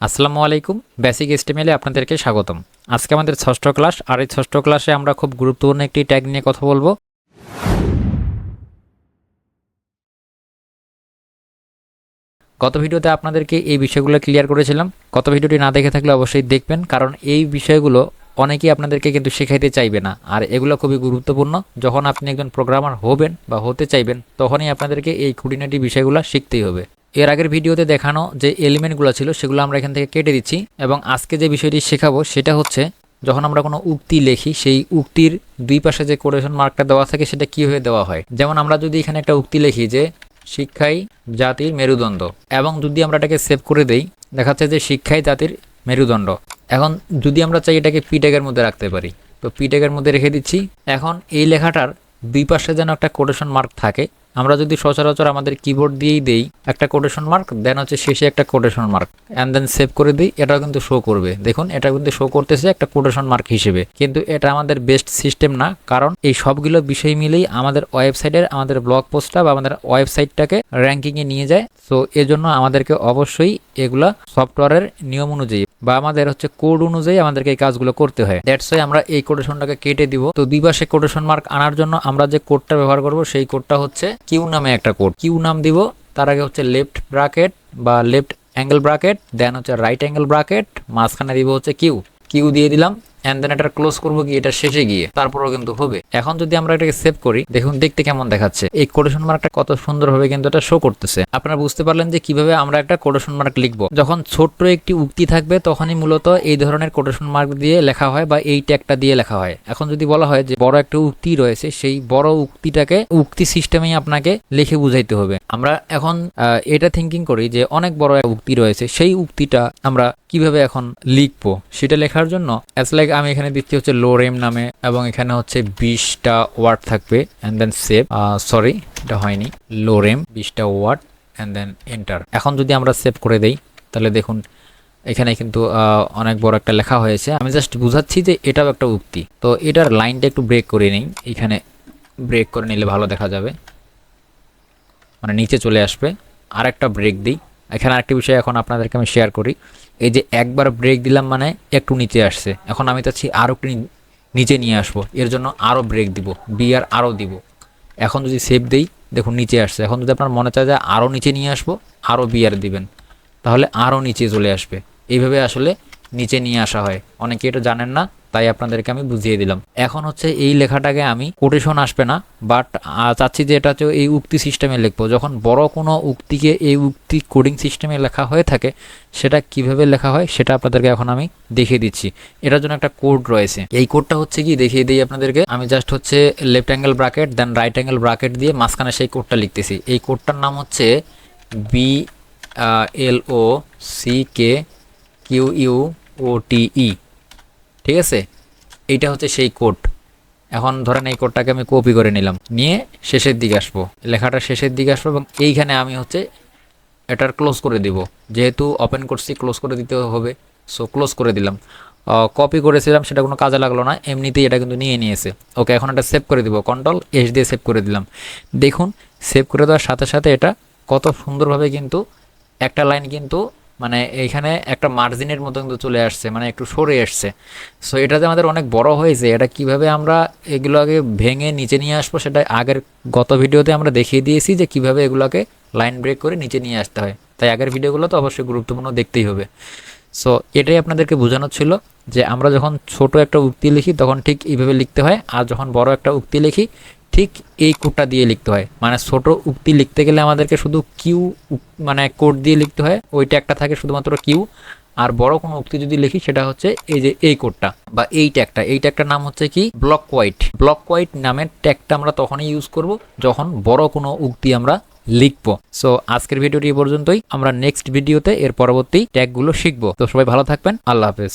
আসসালামু আলাইকুম, basic HTML এ আপনাদেরকে স্বাগতম। আজকে আমাদের ষষ্ঠ ক্লাস, আর এই ষষ্ঠ ক্লাসে আমরা খুব গুরুত্বপূর্ণ একটি ট্যাগ নিয়ে কথা বলবো। গত ভিডিওতে আপনাদেরকে এই বিষয়গুলো ক্লিয়ার করেছিলাম। গত ভিডিওটি না দেখে থাকলে অবশ্যই দেখবেন, কারণ এই বিষয়গুলো অনেকেই আপনাদেরকে কিন্তু শেখাইতে চাইবে না, আর এগুলো খুবই গুরুত্বপূর্ণ। যখন আপনি একজন প্রোগ্রামার হবেন বা হতে চাইবেন, তখনই আপনাদেরকে এই খুঁটিনাটি বিষয়গুলো শিখতেই হবে। এর আগের ভিডিওতে দেখানো যে এলিমেন্টগুলো ছিল সেগুলো আমরা এখান থেকে কেটে দিচ্ছি, এবং আজকে যে বিষয়টি শেখাবো সেটা হচ্ছে যখন আমরা কোনো উক্তি লিখি, সেই উক্তির দুই পাশে যে কোটেশন মার্কটা দেওয়া থাকে সেটা কীভাবে দেওয়া হয়। যেমন আমরা যদি এখানে একটা উক্তি লিখি যে শিক্ষাই জাতির মেরুদণ্ড, এবং যদি আমরা এটাকে সেভ করে দেই, দেখাচ্ছে যে শিক্ষাই জাতির মেরুদণ্ড। এখন যদি আমরা চাই এটাকে পি ট্যাগের মধ্যে রাখতে পারি, তো পি ট্যাগের মধ্যে রেখে দিচ্ছি। এখন এই লেখাটার দুই পাশে যেন একটা কোটেশন মার্ক থাকে। আমরা যদি সচরাচর আমাদের কিবোর্ড দিয়েই দেই একটা কোটেশন মার্ক, দেন হচ্ছে শেষে একটা quotation mark, and then save করে দিই, এটাও কিন্তু শো করবে। দেখুন, এটা কিন্তু শো করতেছে একটা কোটেশন মার্ক হিসেবে, কিন্তু এটা আমাদের বেস্ট সিস্টেম না, কারণ এই সবগুলো বিষয় মিলেই আমাদের ওয়েবসাইটের, আমাদের ব্লগ পোস্টটা বা আমাদের ওয়েবসাইটটাকে র্যাঙ্কিংয়ে নিয়ে যায়। সো এজন্য আমাদেরকে অবশ্যই এগুলা সফটওয়্যারের নিয়ম অনুযায়ী বা আমাদের হচ্ছে কোড অনুযায়ী আমাদেরকে এই কাজগুলো করতে হয়। দ্যাটস ওয়াই আমরা এই কোটেশনটাকে কেটে দিব। তো দুই পাশে কোটেশন মার্ক আনার জন্য আমরা যে কোডটা ব্যবহার করব সেই কোডটা হচ্ছে কিউ নামে একটা কোড। কিউ নাম দিব, তার আগে হচ্ছে লেফট ব্র্যাকেট বা লেফট অ্যাঙ্গেল ব্র্যাকেট, দেন হচ্ছে রাইট অ্যাঙ্গেল ব্র্যাকেট, মাঝখানে দিব হচ্ছে কিউ। কিউ দিয়ে দিলাম, এন্ড দেন এটা ক্লোজ করবো কি এটা শেষে গিয়ে, তারপরেও কিন্তু হবে। এখন যদি আমরা এটাকে সেভ করি, দেখুন দেখতে কেমন দেখাচ্ছে। এই কোটেশন মার্কটা কত সুন্দরভাবে কিন্তু এটা শো করতেছে। আপনারা বুঝতে পারলেন যে কিভাবে আমরা একটা কোটেশন মার্ক লিখবো। যখন ছোট্ট একটি উক্তি থাকবে তখনই মূলত এই ধরনের কোটেশন মার্ক দিয়ে লেখা হয় বা এই ট্যাগটা দিয়ে লেখা হয়। এখন যদি বলা হয় যে বড় একটা উক্তি রয়েছে, সেই বড় উক্তিটাকে উক্তি সিস্টেমেই আপনাকে লিখে বুঝাইতে হবে। আমরা এখন এটা থিঙ্কিং করি যে অনেক বড় একটা উক্তি রয়েছে, সেই উক্তিটা আমরা কিভাবে এখন লিখবো সেটা লেখার জন্য অ্যাজ লাইক আমি এখানে দিচ্ছি হচ্ছে লোরেম নামে, এবং এখানে হচ্ছে 20টা ওয়ার্ড থাকবে, এন্ড দেন সেভ। সরি, এটা হয়নি, লোরেম 20টা ওয়ার্ড এন্ড দেন এন্টার। এখন যদি আমরা সেভ করে দেই, তাহলে দেখুন এখানে কিন্তু অনেক বড় একটা লেখা হয়েছে। আমি জাস্ট বুঝাচ্ছি যে এটাও একটা উক্তি। তো এটার লাইনটা একটু ব্রেক করে নিই, এখানে ব্রেক করে নিলে ভালো দেখা যাবে, মানে নিচে চলে আসবে। আর একটা ব্রেক দিই। এখানে আরেকটা বিষয় এখন আপনাদেরকে আমি শেয়ার করি। এই যে একবার ব্রেক দিলাম মানে একটু নিচে আসছে, এখন আমি চাচ্ছি আরও একটু নিচে নিয়ে আসবো, এর জন্য আরও ব্রেক দিব, বিআর আরও দিব। এখন যদি সেভ দেই, দেখুন নিচে আসছে। এখন যদি আপনার মনে চায় যে আরও নিচে নিয়ে আসবো, আরও বিআর দিবেন, তাহলে আরও নিচে চলে আসবে। এইভাবে আসলে নিচে নিয়ে আসা হয়। অনেকে এটা জানেন না, তাই আপনাদেরকে আমি বুঝিয়ে দিলাম। এখন হচ্ছে এই লেখাটাকে আমি কোটেশন আসবে না, বাট চাচ্ছি যে এটা হচ্ছে এই উক্তি সিস্টেমে লিখবো। যখন বড় কোনো উক্তিকে এই উক্তি কোডিং সিস্টেমে লেখা হয়ে থাকে, সেটা কিভাবে লেখা হয় সেটা আপনাদেরকে এখন আমি দেখিয়ে দিচ্ছি। এটার জন্য একটা কোড রয়েছে। এই কোডটা হচ্ছে কি দেখিয়ে দিই আপনাদেরকে। আমি জাস্ট হচ্ছে লেফট অ্যাঙ্গেল ব্র্যাকেট দেন রাইট অ্যাঙ্গেল ব্র্যাকেট দিয়ে মাঝখানে সেই কোডটা লিখতেছি। এই কোডটার নাম হচ্ছে BLOCKQUOTE, ঠিক আছে? এইটা হচ্ছে সেই কোড। এখন ধরেন এই কোডটাকে আমি কপি করে নিলাম, নিয়ে শেষের দিকে আসবো, লেখাটা শেষের দিকে আসবো, এবং এইখানে আমি হচ্ছে এটার ক্লোজ করে দিব। যেহেতু ওপেন করছি, ক্লোজ করে দিতে হবে, সো ক্লোজ করে দিলাম। কপি করেছিলাম, সেটা কোনো কাজে লাগলো না, এমনিতেই এটা কিন্তু নিয়ে নিয়েছে। ওকে, এখন এটা সেভ করে দিব, Ctrl+S দিয়ে সেভ করে দিলাম। দেখুন, সেভ করে দেওয়ার সাথে সাথে এটা কত সুন্দরভাবে কিন্তু একটা লাইন কিন্তু মানে এইখানে একটা মার্জিনের মতো কিন্তু চলে আসছে, মানে একটু সরে আসছে। সো এটা যে আমাদের অনেক বড় হয়েছে, এটা কিভাবে আমরা এগুলোকে ভেঙে নিচে নিয়ে আসবো সেটা আগের গত ভিডিওতে আমরা দেখিয়ে দিয়েছি যে কিভাবে এগুলোকে লাইন ব্রেক করে নিচে নিয়ে আসতে হয়। তাই আগের ভিডিওগুলো তো অবশ্যই গুরুত্বপূর্ণ দেখতেই হবে। সো এটাই আপনাদেরকে বোঝানো ছিল যে আমরা যখন ছোট একটা উক্তি লিখি তখন ঠিক এইভাবে লিখতে হয়, আর যখন বড় একটা উক্তি লিখি ঠিক এই কোডটা দিয়ে লিখতে হয়। মানে ছোট উক্তি লিখতে গেলে আমাদেরকে শুধু কিউ মানে কোড দিয়ে লিখতে হয়, ওইটা একটা থাকে শুধুমাত্র কিউ। আর বড় কোনো উক্তি যদি লিখি সেটা হচ্ছে এই যে এই কোডটা বা এই ট্যাগটার নাম হচ্ছে কি ব্লক কোয়াইট নামের ট্যাগটা আমরা তখনই ইউজ করব যখন বড় কোনো উক্তি আমরা লিখবো। সো আজকের ভিডিওটি এই পর্যন্তই। আমরা নেক্সট ভিডিওতে এর পরবর্তী ট্যাগগুলো শিখবো। তো সবাই ভালো থাকবেন, আল্লাহ হাফেজ।